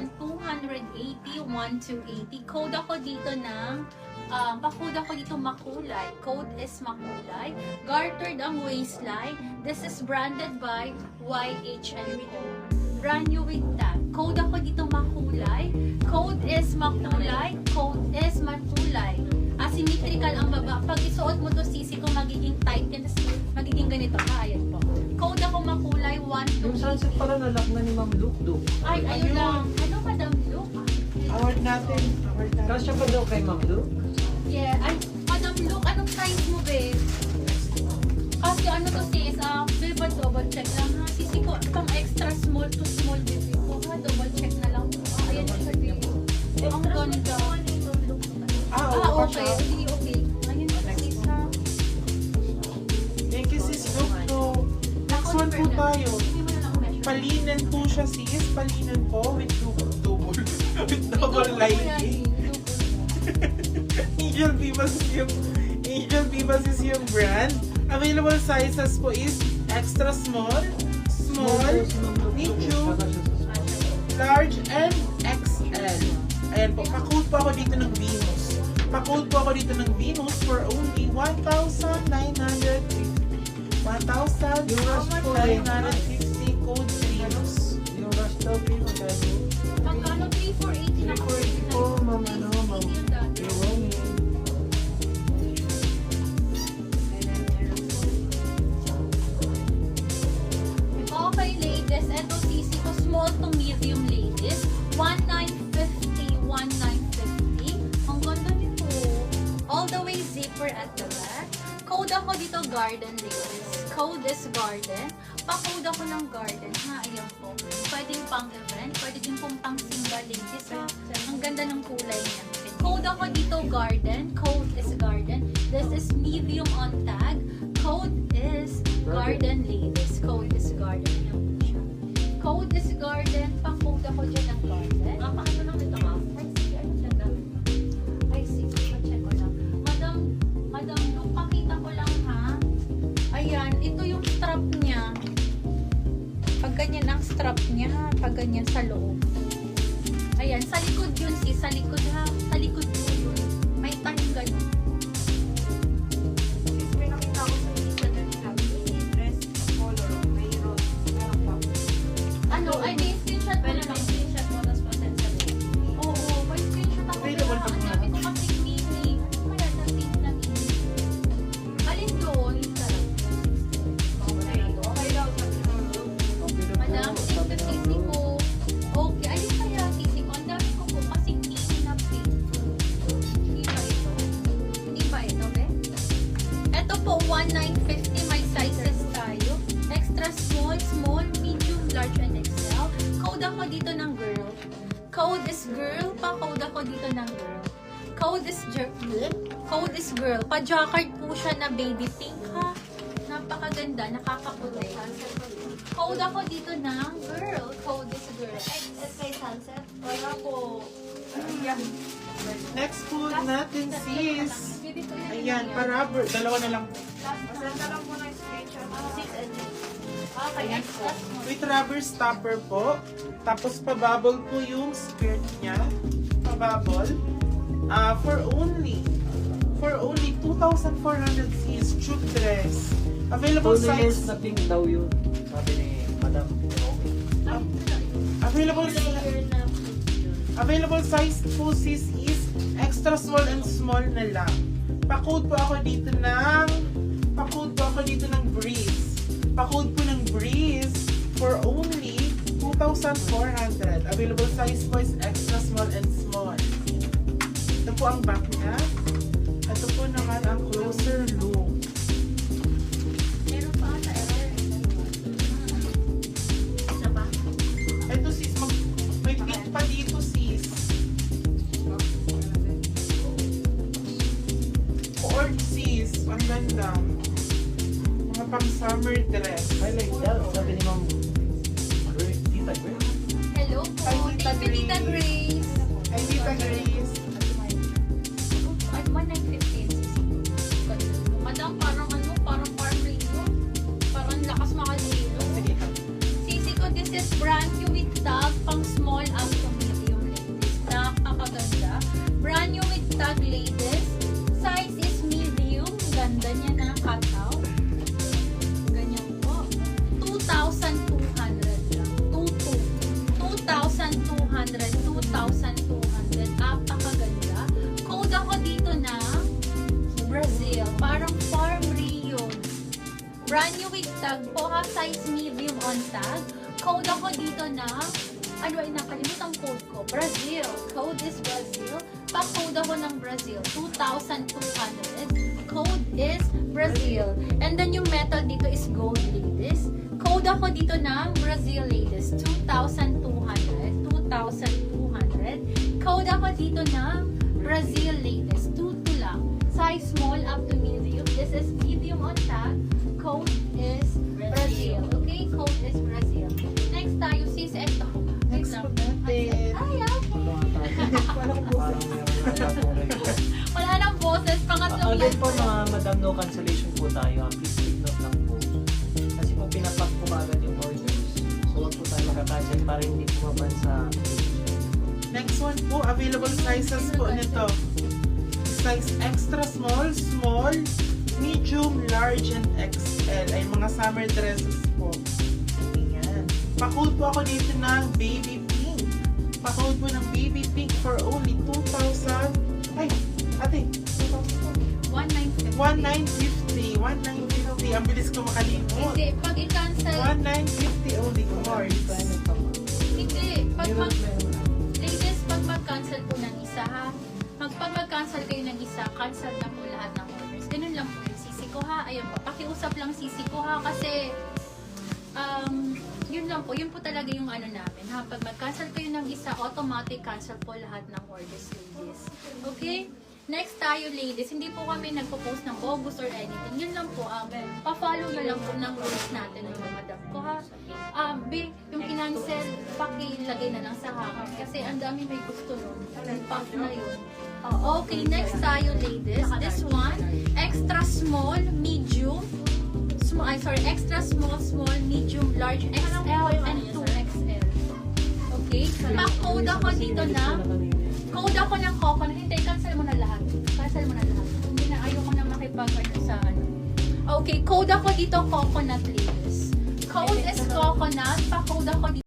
L1280 1280. Code ako dito ng pa-code ako dito makulay. Code is makulay. Gartered ang waistline. This is branded by YH&Co. Brand new with tag. Code ako dito makulay. Code is makulay. Code is makulay. Asymmetrical ang baba. Pag isuot mo to sisi ko, magiging tight yan. Magiging ganito. Ayan po. Code ako makulay. 1 Yung sunset pala nalak na ni Ma'am Luke do. Ay, ayun lang. Ano, Madam Luke? Award natin. Award natin. Kasya pa daw kay Ma'am Luke? Yeah. Ay, Madam Luke, anong size mo, babe? Kasi ano to sis, babe, double check lang ha. Sisi ko, pang extra small to small, baby ko ha. Double check na lang. Ayan siya, babe. Ang ganda. Okay. Hindi, okay. Ayun na, sis ha. Thank you, sis Luke. So, next one po tayo. Hindi mo na lang measure. Palinan po siya, sis. Palinan po with double lining. Angel Vivas is yung brand. Available sizes po is extra small, medium, large, and XL. Ayan po, pa-code po ako dito ng Venus. Pa-code po ako dito ng Venus for only 1,950. 1,950 code Venus. Yung rush daw Venus. Magkano 3,480 na ako. 3,480 po, Ma'am, ano, Ma'am. Okay, ladies. Ito, sisi ko. Small to medium, ladies. 1,950. 1,950. Ang ganda nito. All the way zipper at the back. Code ako dito, garden, ladies. Code is garden. Pa-code ako ng garden, ha? Ayan po. Pwedeng pang event. Pwede din pong pang single, ladies, ha? Ang ganda ng kulay niya. Code ako dito, garden. Code is garden. This is medium on tag. Code is garden, ladies. Code is garden. Ayan po siya. Code is garden. Pa-code ako dyan ng garden. Pakano lang dito, ma'am? Ay, sige. Ano dyan namin? Ay, sige. Pa-check ko lang. Madam, pakita ko lang, ha? Ayan. Ito yung strap niya. Pag ganyan ang strap niya, ha? Pag ganyan sa loob. Ayan. Sa likod yun, sis. Sa likod, ha? Sa likod po yun. May tahing ganun. Ano, ay, may screenshot mo na lang. Screenshot mo, tapos pasend sa mo. Oo, may screenshot ako. Available pa Ang po. dami ko kasi mini. Ano kaya sa page na mini? Alin doon? Yung sarap. Madam, thank you, sisi ko. Okay, ayun kaya, sisi ko. Ang dami ko po kasi mini na page. Hindi ba ito? Hindi ba ito, be? Ito po, 1,950. May sizes tayo. Extra small, medium, large, and XL. Code ako dito ng girl. Code is girl. Pa-code ako dito ng girl. Code is girl. Pa-jacquard po siya na baby pink, ha? Napakaganda. Nakakapuloy. Code ako dito ng girl. Code is girl. May sunset? Wala po. Next po natin, sis. Baby ko yan. Ayan, pa-rubber. Dalawa na lang po. Masenta lang po ng screenshot. 6 and 6. Okay, Ayan next po. last one. With rubber stopper po. Tapos pa-bubble po yung skirt niya. Pa-bubble. For only 2,400 cis tube dress. Available Full years size. na pink daw yun. Sabi ni Madam. Available size po sis is extra small and small na lang. Pa-code po ako dito ng Breeze. Pa-code po ng Breeze for only 2,400. Available size po is extra small and small. Ito po ang back niya. Ito po naman ang closer look. Meron pa ata error. Isa pa? Ito sis, may pink pa dito sis. Cord sis, ang ganda. Mga pang summer dress. I like that. Sabi ni Ma'am. Tita Grace. Hello po. Hi, Tita Thank you, Tita Grace. Grace. Ay, Tita Grace. At 1,950. Madam, parang farm radio. Parang lakas makadilo. Sige. Sisi ko, this is brand new with tag, pang small up to medium ladies. Nakakaganda. Brand new with tag ladies. Size is medium. Ganda niya na cut out. Ganyan po. 2,200 lang. 2,200. Apakaganda. Code ako dito na Brazil. Parang farm Rio. Brand new with tag po ha. Size medium on tag. Code ako dito na nakalimutan code ko. Brazil. Code is Brazil. Pa-code ako ng Brazil. 2,200. Code is Brazil. And then yung metal dito is gold ladies. Code ako dito ng Brazil ladies. 2,200. Code ako dito ng Brazil ladies. 22 lang. Size small up to medium. This is medium on tag. Code is Brazil. Okay? Code is Brazil. Next tayo sis. Ito. Next po natin. Ay, okay. Parang meron na po record. Wala nang boses. Pangatlong Again po yan. mga madam, no cancellation po tayo. Please take note lang po. Kasi po pinapak po agad yung orders. So wag po tayo magka-cancel para hindi pumaban sa page. Next one po, available sizes po nito. Size extra small, small, medium, large, and XL. Ay mga summer dresses po. Ayan. Pa-code po ako dito ng baby pink. Pa-code po ng baby pink for only 2,000. Ay, ate, 2,000. 1,950. 1,950. Ang bilis ko makalimot. Hindi. Pag i-cancel. 1,950 only course. Hindi. Ladies, pag mag-cancel po ng isa ha. Pag mag-cancel kayo ng isa, cancel na po lahat ng orders. Ganun lang po yung sisi ko ha. Ayun po. Pakiusap lang sisi ko ha. Kasi, yun lang po. Yun po talaga yung ano namin ha. Pag mag-cancel kayo ng isa, automatic cancel po lahat ng orders ladies. Okay? Next tayo ladies, hindi po kami nagpo-post ng bogus or anything. Yun lang po, pa-follow nyo lang po ng rules natin ng mga madam ko ha. Yung kinancel, pakilagay na lang sa hack. Kasi ang dami may gusto nun. Yung pack na yun. Okay, next tayo ladies. This one, extra small, medium. Extra small, medium, large, XL, and 2XL. Okay? Pa-code ako dito na code ako ng coconut. Hindi, cancel mo na lahat. Cancel mo na lahat. Hindi na, ayoko na makipag sa ano. Okay, code ako dito coconut ladies. Code is coconut. Pa-code ako dito.